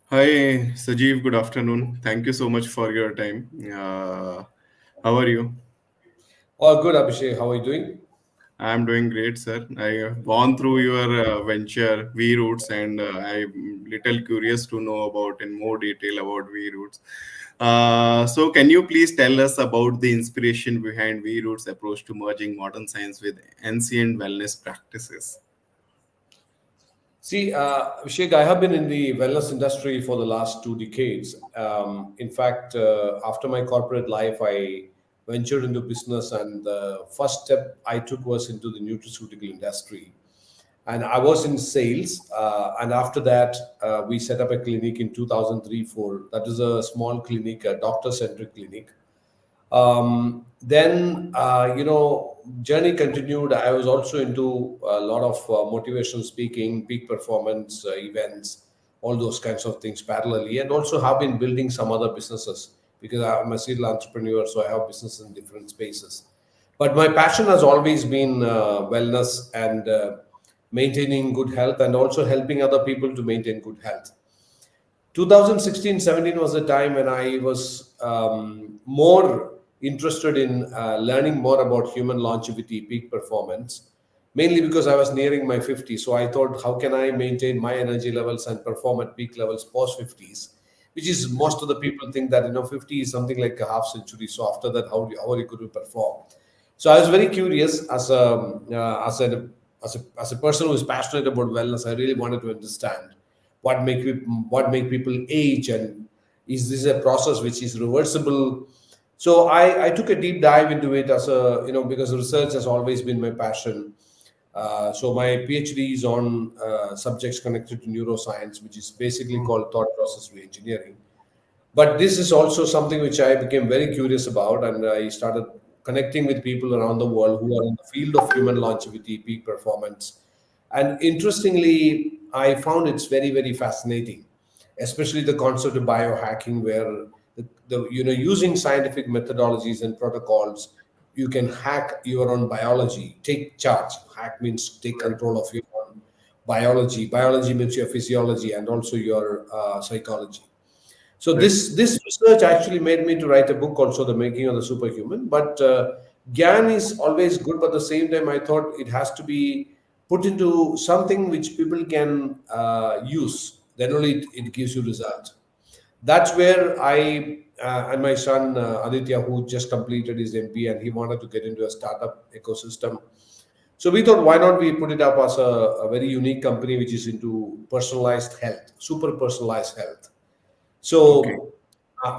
Hi, Sajeev. Good afternoon. Thank you so much for your time. How are you? All good, Abhishek. How are you doing? I'm doing great, sir. I have gone through your venture, Vieroots, and I'm little curious to know about in more detail about Vieroots. So, can you please tell us about the inspiration behind Vieroots' approach to merging modern science with ancient wellness practices? See, Abhishek, I have been in the wellness industry for the last 2 decades. In fact, after my corporate life, I ventured into business, and the first step I took was into the nutraceutical industry. And I was in sales. And after that, we set up a clinic in 2003-4. That is a small clinic, a doctor-centric clinic. Then journey continued. I was also into a lot of motivational speaking, peak performance events, all those kinds of things parallelly, and also have been building some other businesses because I'm a serial entrepreneur, so I have business in different spaces. But my passion has always been wellness and maintaining good health, and also helping other people to maintain good health. 2016-17 was the time when I was more interested in learning more about human longevity, peak performance, mainly because I was nearing my 50s. So I thought, how can I maintain my energy levels and perform at peak levels post 50s? Which is most of the people think that 50 is something like a half century. So after that, how are you going to perform? So I was very curious as a person who is passionate about wellness. I really wanted to understand what make people age, and is this a process which is reversible. So I took a deep dive into it as a because research has always been my passion. So my PhD is on subjects connected to neuroscience, which is basically Oh, called thought process reengineering. But this is also something which I became very curious about, and I started connecting with people around the world who are in the field of human longevity, peak performance. And interestingly, I found it's very, very fascinating, especially the concept of biohacking, where using scientific methodologies and protocols, you can hack your own biology, take charge. Hack means take right. control of your own biology. Biology means your physiology and also your psychology. So Right. this research actually made me to write a book also, The Making of the Superhuman. But GAN is always good, but at the same time, I thought it has to be put into something which people can use. Then only it gives you results. That's where I and my son Aditya, who just completed his MP, and he wanted to get into a startup ecosystem. So we thought, why not we put it up as a very unique company which is into personalized health, super personalized health. Okay. So,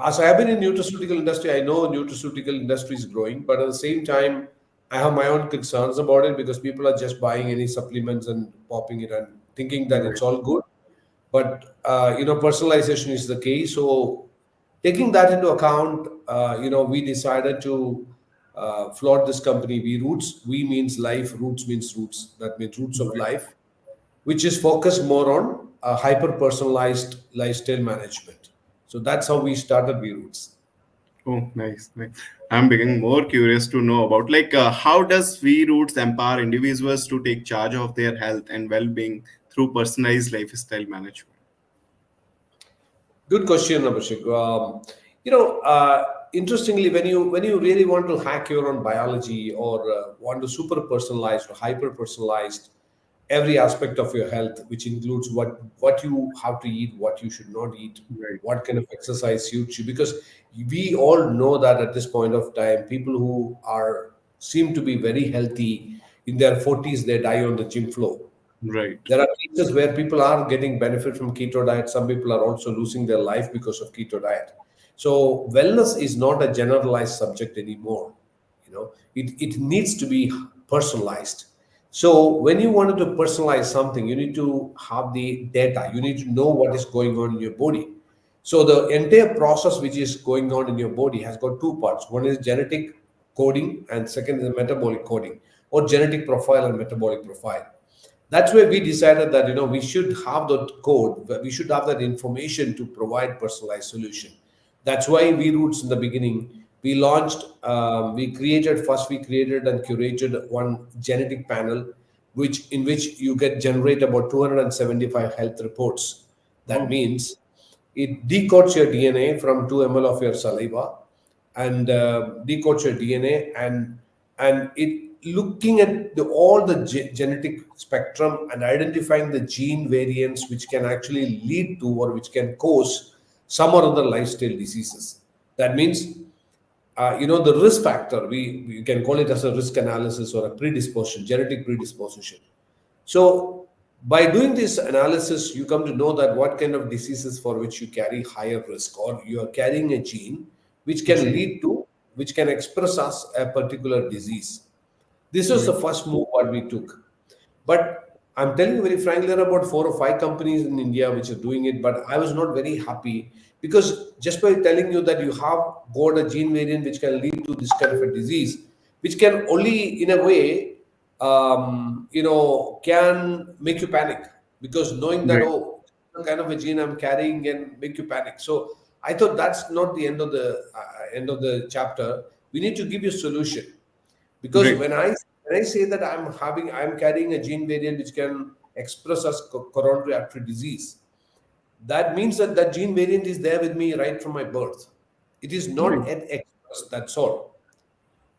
as I have been in nutraceutical industry, I know nutraceutical industry is growing, but at the same time, I have my own concerns about it because people are just buying any supplements and popping it and thinking that Right. it's all good. But personalization is the key. So, taking that into account, we decided to float this company. We Roots. We means life. Roots means roots. That means roots of Right. life, which is focused more on hyper personalized lifestyle management. So that's how we started Vieroots. Oh, nice, nice. I'm becoming more curious to know about how does Vieroots empower individuals to take charge of their health and well-being through personalized lifestyle management? Good question, Abhishek. Interestingly, when you really want to hack your own biology, or want to super personalize or hyper personalized every aspect of your health, which includes what you have to eat, what you should not eat, Right. what kind of exercise suits you, because we all know that at this point of time, people who are seem to be very healthy in their 40s, they die on the gym floor. Right. There are cases where people are getting benefit from keto diet. Some people are also losing their life because of keto diet. So wellness is not a generalized subject anymore. It needs to be personalized. So when you wanted to personalize something, you need to have the data. You need to know what is going on in your body. So the entire process which is going on in your body has got two parts. One is genetic coding, and second is metabolic coding, or genetic profile and metabolic profile. That's where we decided that we should have that code, we should have that information to provide personalized solution. That's why we Roots, in the beginning, we launched, we created and curated one genetic panel, which you get generate about 275 health reports. That Oh, means It decodes your DNA from 2 ml of your saliva, and decodes your DNA, and it looking at all the genetic spectrum and identifying the gene variants which can actually lead to or which can cause some or other lifestyle diseases. That means, the risk factor, we can call it as a risk analysis or a predisposition, genetic predisposition. So by doing this analysis, you come to know that what kind of diseases for which you carry higher risk, or you are carrying a gene which can Okay. lead to, which can express as a particular disease. This was the Right. first move what we took. But I'm telling you very frankly, there are about 4 or 5 companies in India which are doing it. But I was not very happy, because just by telling you that you have got a gene variant which can lead to this kind of a disease, which can only in a way, can make you panic, because knowing that, Right. oh, the kind of a gene I'm carrying can make you panic. So I thought that's not the end of the chapter. We need to give you a solution, because Right. when I say that I'm carrying a gene variant which can express as coronary artery disease, that means that that gene variant is there with me right from my birth. It is not Right. yet expressed. That's all.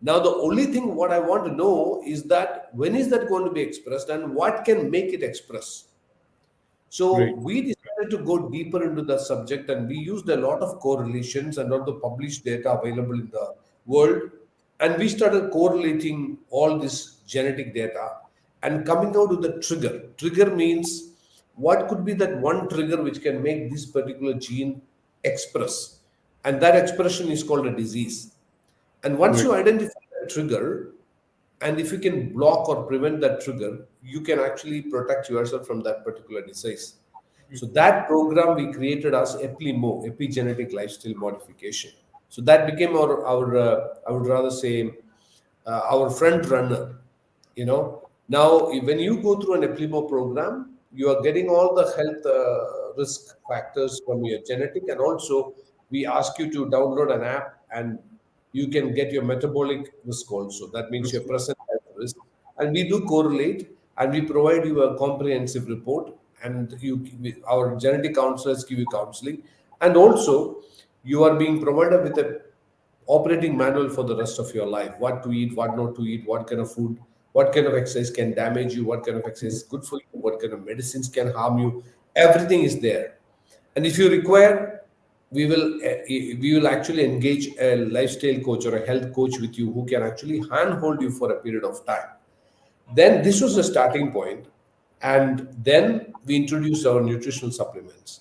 Now the only thing what I want to know is that when is that going to be expressed and what can make it express. So Right. we decided to go deeper into the subject, and we used a lot of correlations and all the published data available in the world. And we started correlating all this genetic data and coming out with the trigger. Trigger means what could be that one trigger which can make this particular gene express. And that expression is called a disease. And once Right. you identify the trigger, and if you can block or prevent that trigger, you can actually protect yourself from that particular disease. So that program we created as EPLIMO, epigenetic lifestyle modification. So that became our I would rather say, our front runner. Now when you go through an EPLIMO program, you are getting all the health risk factors from your genetic, and also we ask you to download an app, and you can get your metabolic risk also. That means your present health risk, and we do correlate, and we provide you a comprehensive report, and our genetic counselors give you counseling, and also you are being provided with a operating manual for the rest of your life: what to eat, what not to eat, what kind of food, what kind of exercise can damage you, what kind of exercise is good for you, what kind of medicines can harm you. Everything is there. And if you require, we will actually engage a lifestyle coach or a health coach with you, who can actually handhold you for a period of time. Then this was the starting point, and then we introduced our nutritional supplements,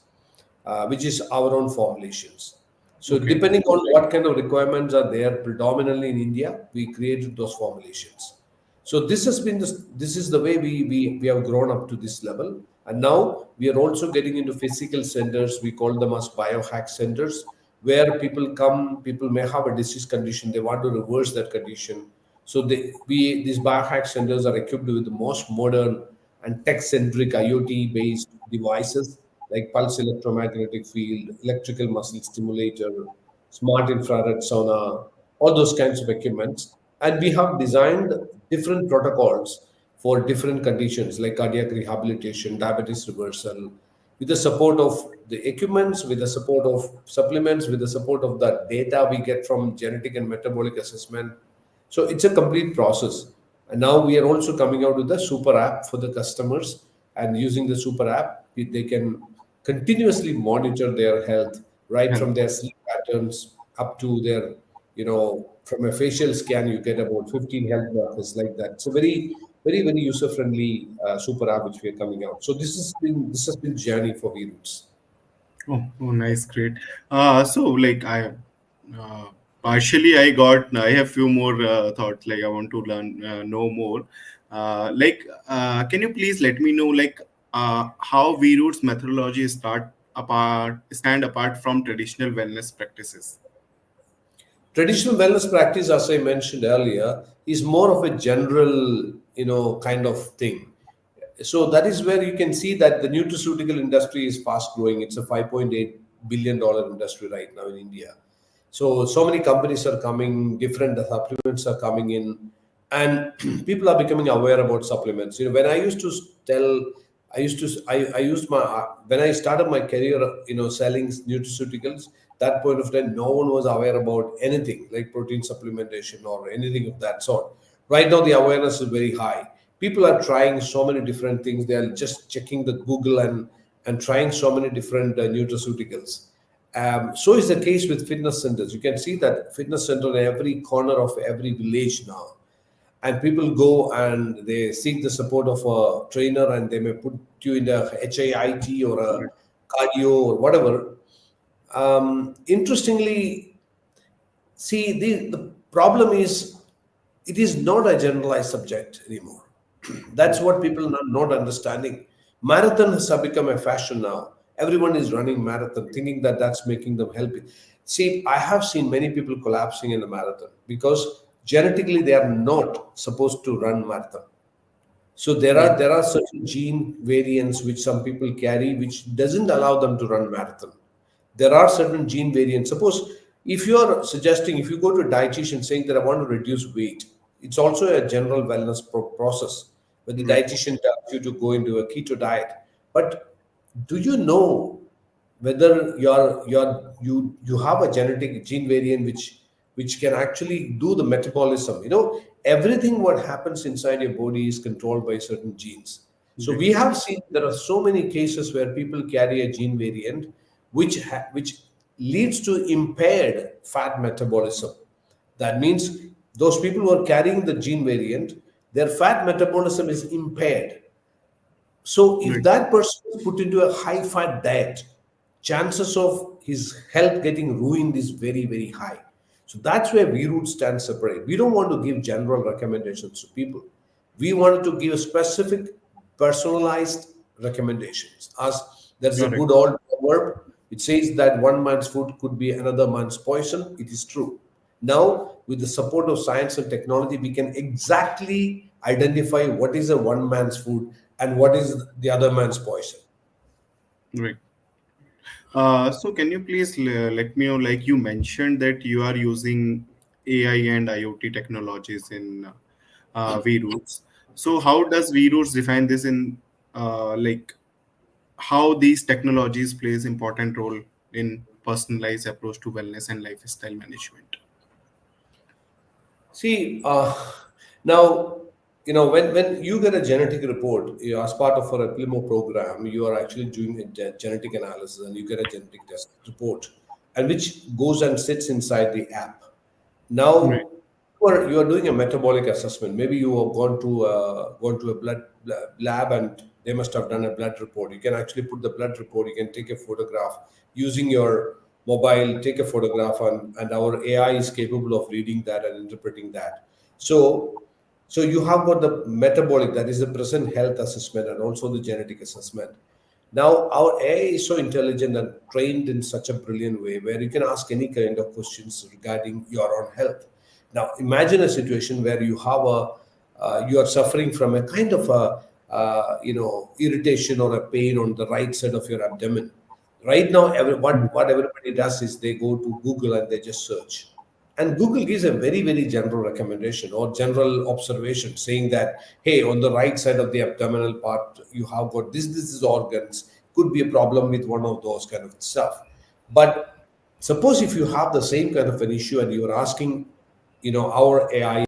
which is our own formulations. So Okay. depending on what kind of requirements are there, predominantly in India, we created those formulations. So this is the way we have grown up to this level. And now we are also getting into physical centers. We call them as biohack centers, where people may have a disease condition, they want to reverse that condition. So these biohack centers are equipped with the most modern and tech-centric IoT-based devices like pulse electromagnetic field, electrical muscle stimulator, smart infrared sauna, all those kinds of equipments. And we have designed different protocols for different conditions like cardiac rehabilitation, diabetes reversal, with the support of the equipments, with the support of supplements, with the support of the data we get from genetic and metabolic assessment. So it's a complete process. And now we are also coming out with the super app for the customers. And using the super app, they can continuously monitor their health, right Health. from their sleep patterns up to their, from a facial scan, you get about 15 health markers like that. It's a very, very, very user friendly super app which we are coming out. So this has been journey for Vieroots. Oh, oh, nice, great. So like uh, partially I have few more thoughts. Like I want to learn, know more. Can you please let me know how V-Roots methodology stand apart from traditional wellness practices? Traditional wellness practice, as I mentioned earlier, is more of a general, kind of thing. So that is where you can see that the nutraceutical industry is fast growing. It's a $5.8 billion industry right now in India. So many companies are coming, different supplements are coming in, and people are becoming aware about supplements. When I used to tell I used my when I started my career, selling nutraceuticals. That point of time, no one was aware about anything like protein supplementation or anything of that sort. Right now, the awareness is very high. People are trying so many different things. They are just checking the Google and trying so many different nutraceuticals. So is the case with fitness centers. You can see that fitness center in every corner of every village now, and people go and they seek the support of a trainer, and they may put you in a HIIT or a Right. cardio or whatever. Interestingly, see, the problem is it is not a generalized subject anymore. That's what people are not understanding. Marathon has become a fashion now. Everyone is running marathon, thinking that that's making them healthy. See, I have seen many people collapsing in the marathon because genetically they are not supposed to run marathon. So Right. there are certain gene variants which some people carry, which doesn't allow them to run marathon. There are certain gene variants. Suppose if you are suggesting, if you go to a dietitian saying that I want to reduce weight, it's also a general wellness process where the Right. dietitian tells you to go into a keto diet. But do you know whether you have a genetic gene variant which can actually do the metabolism? Everything what happens inside your body is controlled by certain genes. So Right. we have seen there are so many cases where people carry a gene variant which leads to impaired fat metabolism. That means those people who are carrying the gene variant, their fat metabolism is impaired. So if Right. that person is put into a high fat diet, chances of his health getting ruined is very, very high. So that's where we root stand separate. We don't want to give general recommendations to people. We wanted to give specific, personalized recommendations. As there's a Correct. good old proverb, it says that one man's food could be another man's poison. It is true. Now, with the support of science and technology, we can exactly identify what is a one man's food and what is the other man's poison. Right. So can you please let me know, like you mentioned that you are using AI and IoT technologies in Vieroots. So how does Vieroots define this in like how these technologies plays important role in personalized approach to wellness and lifestyle management? See, now, when you get a genetic report, as part of our Eplimo program, you are actually doing a genetic analysis and you get a genetic test report, and which goes and sits inside the app. Right. Now, you are doing a metabolic assessment. Maybe you have gone to a lab, and they must have done a blood report. You can actually put the blood report. You can take a photograph using your mobile. Take a photograph, and our AI is capable of reading that and interpreting that. So, so you have got the metabolic, that is the present health assessment, and also the genetic assessment. Now, our AI is so intelligent and trained in such a brilliant way where you can ask any kind of questions regarding your own health. Now, imagine a situation where you are suffering from a kind of a irritation or a pain on the right side of your abdomen. Right now, what everybody does is they go to Google and they just search. And Google gives a very, very general recommendation or general observation saying that, hey, on the right side of the abdominal part, you have got this is organs, could be a problem with one of those kind of stuff. But suppose if you have the same kind of an issue and you are asking, our AI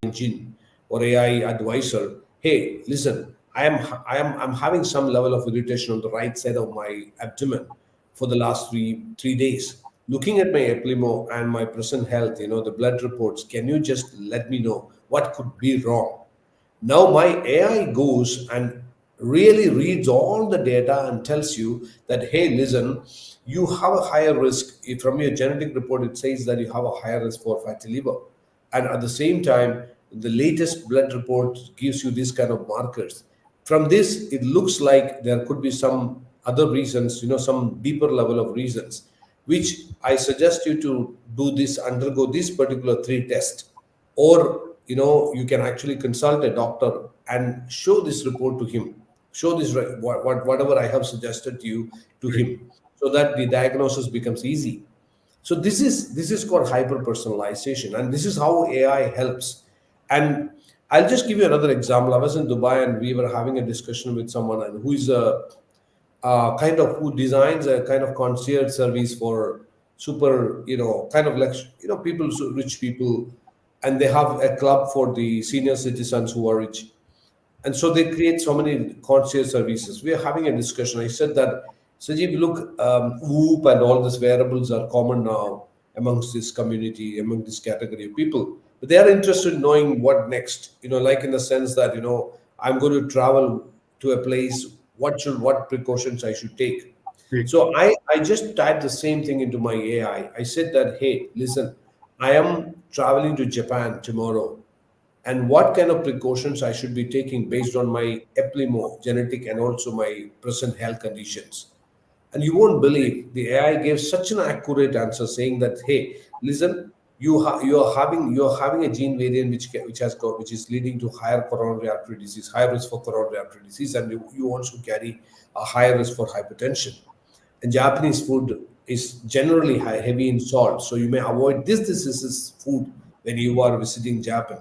engine or AI advisor, hey, listen, I'm having some level of irritation on the right side of my abdomen for the last three days. Looking at my Eplimo and my present health, the blood reports, can you just let me know what could be wrong? Now my AI goes and really reads all the data and tells you that, hey, listen, you have a higher risk. From your genetic report, it says that you have a higher risk for fatty liver. And at the same time, the latest blood report gives you these kind of markers. From this, it looks like there could be some other reasons, some deeper level of reasons, which I suggest you to undergo this particular three tests. Or you can actually consult a doctor and show this report to him, show this whatever I have suggested to you to Right. him, so that the diagnosis becomes easy. So this is called hyper personalization, and this is how AI helps. And I'll just give you another example. I was in Dubai and we were having a discussion with someone and who is a kind of who designs a kind of concierge service for super, kind of like, people, so rich people, and they have a club for the senior citizens who are rich. And so they create so many concierge services. We are having a discussion. I said that, Sajeev, look, Whoop and all these wearables are common now amongst this community, among this category of people. But they are interested in knowing what next. Like in the sense that I'm going to travel to a place. What precautions I should take? Great. So I just typed the same thing into my AI. I said that, hey, listen, I am traveling to Japan tomorrow, and what kind of precautions I should be taking based on my eplimo genetic and also my present health conditions. And you won't believe the AI gave such an accurate answer, saying that, hey, listen, you are having a gene variant which is leading to higher coronary artery disease, higher risk for coronary artery disease, and you also carry a higher risk for hypertension. And Japanese food is generally heavy in salt, so you may avoid this diseases food when you are visiting Japan.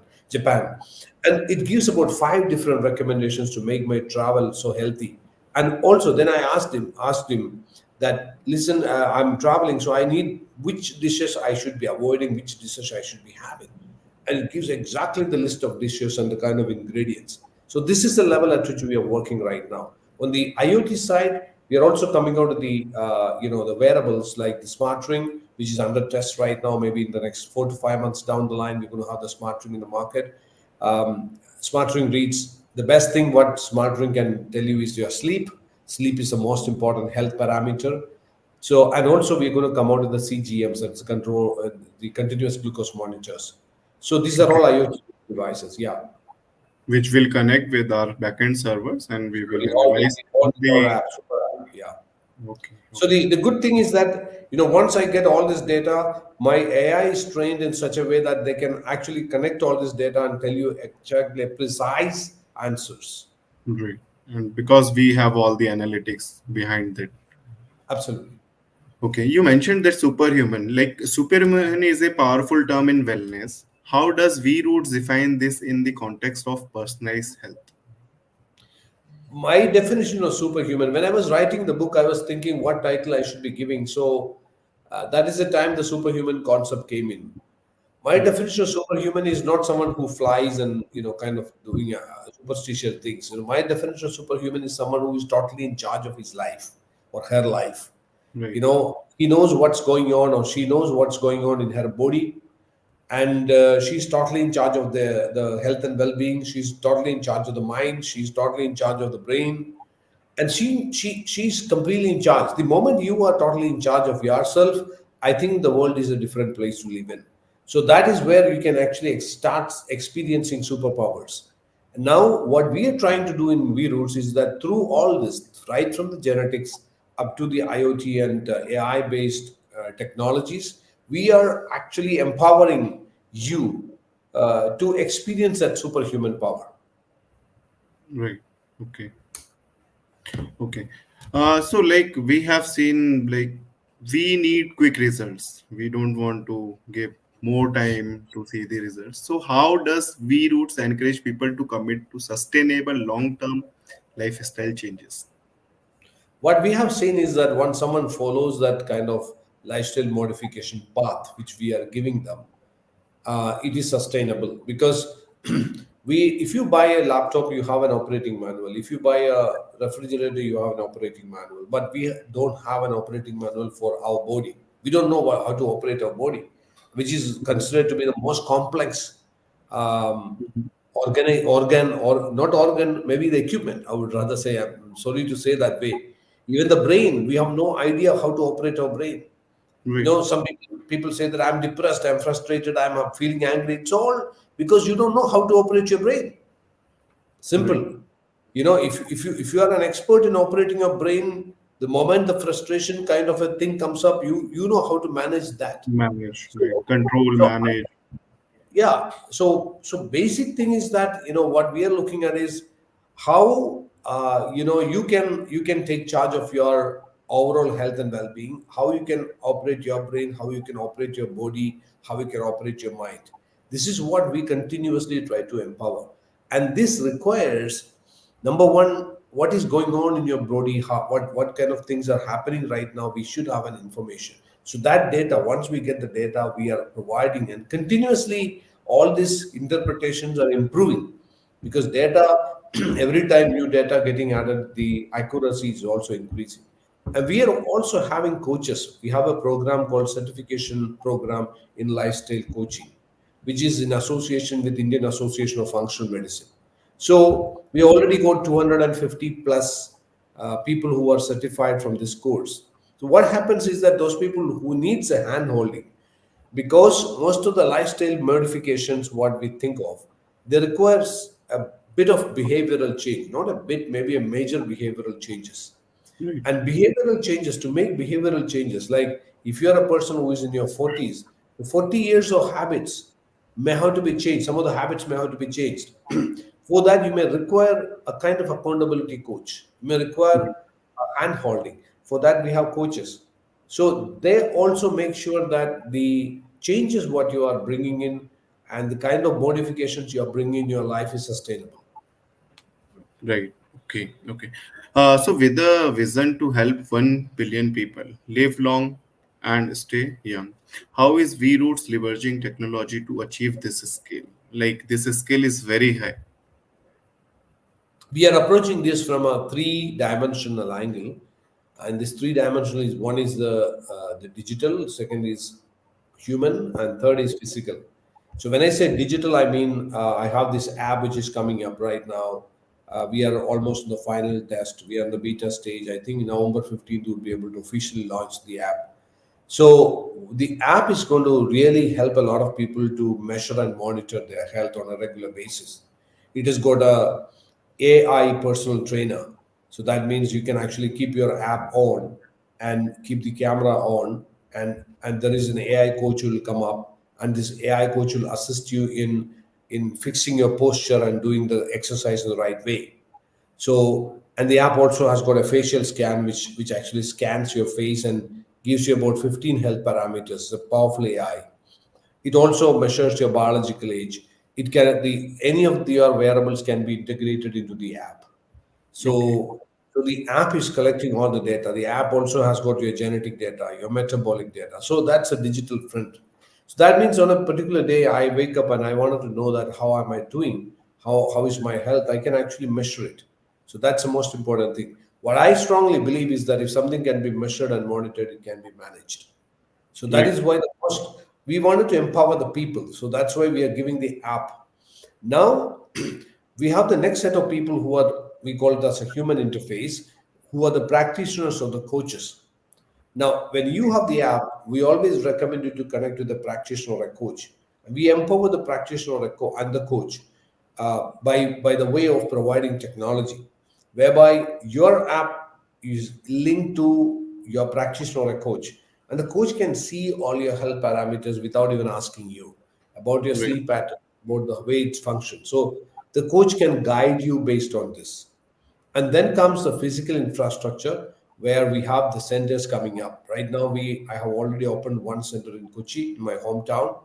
And it gives about five different recommendations to make my travel so healthy. And also, then I asked him that, listen, I'm traveling, so I need which dishes I should be avoiding, which dishes I should be having, and it gives exactly the list of dishes and the kind of ingredients. So this is the level at which we are working right now. On the IoT side, we are also coming out of the wearables like the smart ring, which is under test right now. Maybe in the next 4 to 5 months down the line, we're going to have the smart ring in the market. Smart ring reads the best thing. What smart ring can tell you is your sleep. Sleep is the most important health parameter. So, and also we're going to come out with the CGMs, that's control the continuous glucose monitors. So these are Okay. all IoT devices. Yeah, Which will connect with our backend servers, and we will all analyze these are the. apps. Super app. Yeah. Okay. So the good thing is that once I get all this data, my AI is trained in such a way that they can actually connect all this data and tell you exactly precise answers. Great. And because we have all the analytics behind it. Absolutely. Okay, you mentioned that superhuman. Like superhuman is a powerful term in wellness. How does Vieroots define this in the context of personalized health? My definition of superhuman, when I was writing the book, I was thinking what title I should be giving. So that is the time the superhuman concept came in. My Right. definition of superhuman is not someone who flies and kind of doing superstitious things. My definition of superhuman is someone who is totally in charge of his life or her life. Right. He knows what's going on or she knows what's going on in her body, and she's totally in charge of the health and well-being. She's totally in charge of the mind. She's totally in charge of the brain, and she's completely in charge. The moment you are totally in charge of yourself, I think the world is a different place to live in. So that is where you can actually start experiencing superpowers. And now what we are trying to do in Vieroots is that through all this, right from the genetics up to the IoT and AI based technologies, we are actually empowering you to experience that superhuman power. Right. Okay. Okay. So like we have seen, like we need quick results. We don't want to give more time to see the results. So how does Vieroots encourage people to commit to sustainable long-term lifestyle changes? What we have seen is that once someone follows that kind of lifestyle modification path which we are giving them, it is sustainable because if you buy a laptop, you have an operating manual. If you buy a refrigerator, you have an operating manual. But we don't have an operating manual for our body. We don't know how to operate our body, which is considered to be the most complex um, organ, or not organ, maybe the equipment. I would rather say, I'm sorry to say that way. Even the brain, we have no idea how to operate our brain. Right. Some people say that I'm depressed, I'm frustrated, I'm feeling angry. It's all because you don't know how to operate your brain. Right. Simple. If you are an expert in operating your brain, the moment the frustration kind of a thing comes up, you know how to manage that. Manage. Right. So, Control. so Manage. yeah, so basic thing is that what we are looking at is how you can take charge of your overall health and well-being, how you can operate your brain, how you can operate your body, how you can operate your mind. This is what we continuously try to empower. And this requires, number one, what is going on in your body, what kind of things are happening right now. We should have an information. So that data, once we get the data, we are providing, and continuously all these interpretations are improving, because data, every time new data getting added, the accuracy is also increasing. And we are also having coaches. We have a program called certification program in lifestyle coaching, which is in association with Indian Association of Functional Medicine. So we already got 250 plus people who are certified from this course. So what happens is that those people who needs a hand holding, because most of the lifestyle modifications what we think of, they requires a bit of behavioral change, not a bit, maybe a major behavioral changes. Right. And behavioral changes, to make behavioral changes, like if you're a person who is in your 40s, the 40 years of habits may have to be changed. Some of the habits may have to be changed. For that, you may require a kind of accountability coach. You may require a hand holding. For that, we have coaches. So they also make sure that the changes what you are bringing in and the kind of modifications you are bringing in your life is sustainable. Right. Okay. Okay. So, with a vision to help 1 billion people live long and stay young, how is Vieroots leveraging technology to achieve this scale? Like, this scale is very high. We are approaching this from a three-dimensional angle, and this three-dimensional is, one is the digital, second is human, and third is physical. So when I say digital, I mean I have this app which is coming up right now. We are almost in the final test. We are in the beta stage. I think November 15th we'll be able to officially launch the app. So the app is going to really help a lot of people to measure and monitor their health on a regular basis. It has got a AI personal trainer. So that means you can actually keep your app on and keep the camera on, and there is an AI coach who will come up, and this AI coach will assist you in fixing your posture and doing the exercise in the right way. So, and the app also has got a facial scan, which actually scans your face and gives you about 15 health parameters. It's a powerful AI. It also measures your biological age. It can the any of your wearables can be integrated into the app. Okay. So the app is collecting all the data. The app also has got your genetic data, your metabolic data. So that's a digital print. So that means on a particular day, I wake up and I wanted to know that how am I doing? How is my health? I can actually measure it. So that's the most important thing. What I strongly believe is that if something can be measured and monitored, it can be managed. So that Right. is why the first we wanted to empower the people. So that's why we are giving the app. Now we have the next set of people who are, we call it as a human interface, who are the practitioners or the coaches. Now, when you have the app, we always recommend you to connect with the practitioner or a coach. We empower the practitioner or and the coach by the way of providing technology, whereby your app is linked to your practitioner or a coach, and the coach can see all your health parameters without even asking you about your Right. sleep pattern, about the way it functions. So the coach can guide you based on this. And then comes the physical infrastructure, where we have the centers coming up. Right now, I have already opened one center in Kochi, in my hometown.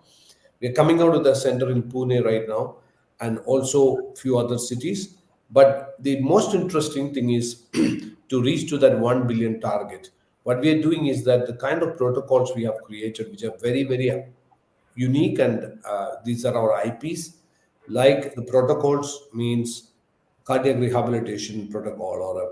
We're coming out of the center in Pune right now, and also few other cities. But the most interesting thing is to reach to that 1 billion target. What we are doing is that the kind of protocols we have created, which are very, very unique, and these are our IPs. Like the protocols means cardiac rehabilitation protocol or a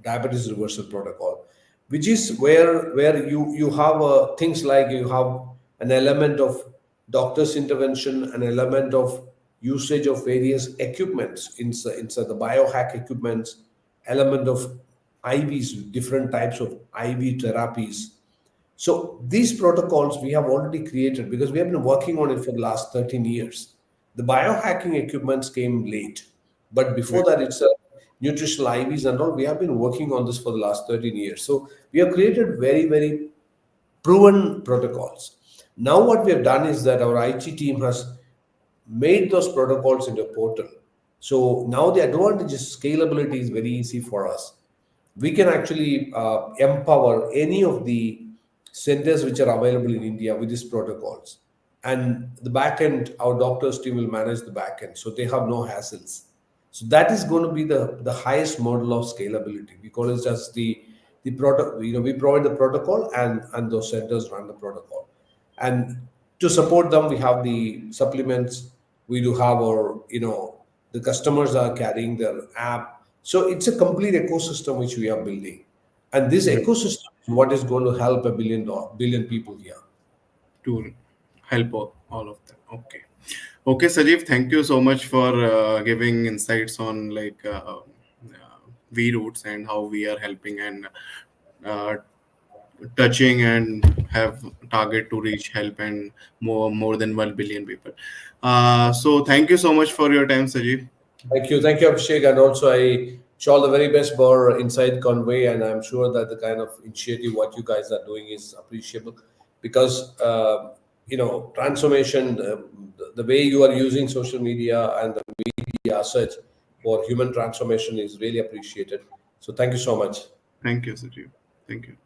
diabetes reversal protocol, which is where you have things like you have an element of doctor's intervention, an element of usage of various equipments inside the biohack equipments, element of IVs, different types of IV therapies. So these protocols we have already created because we have been working on it for the last 13 years. The biohacking equipments came late, but before Right. that it's nutritional IVs and all. We have been working on this for the last 13 years. So we have created very, very proven protocols. Now what we have done is that our IT team has made those protocols into a portal. So now the advantage is scalability is very easy for us. We can actually empower any of the centers which are available in India with these protocols. and the back end, our doctors team will manage the back end, so they have no hassles. So that is going to be the highest model of scalability. We call it just the product. We provide the protocol, and those centers run the protocol. And to support them, we have the supplements. We do have our, the customers are carrying their app. So it's a complete ecosystem which we are building, and this Right. ecosystem is what is going to help a billion people here. To help all of them. Okay. Okay, Sajeev, thank you so much for giving insights on like Vieroots and how we are helping and uh, touching and have target to reach help and more than 1 billion people. So thank you so much for your time, Sajeev. Thank you, Abhishek, and also I wish all the very best for InsightConvey, and I'm sure that the kind of initiative what you guys are doing is appreciable, because transformation, the way you are using social media and the media as such for human transformation is really appreciated. So thank you so much. Thank you, Sajeev. Thank you.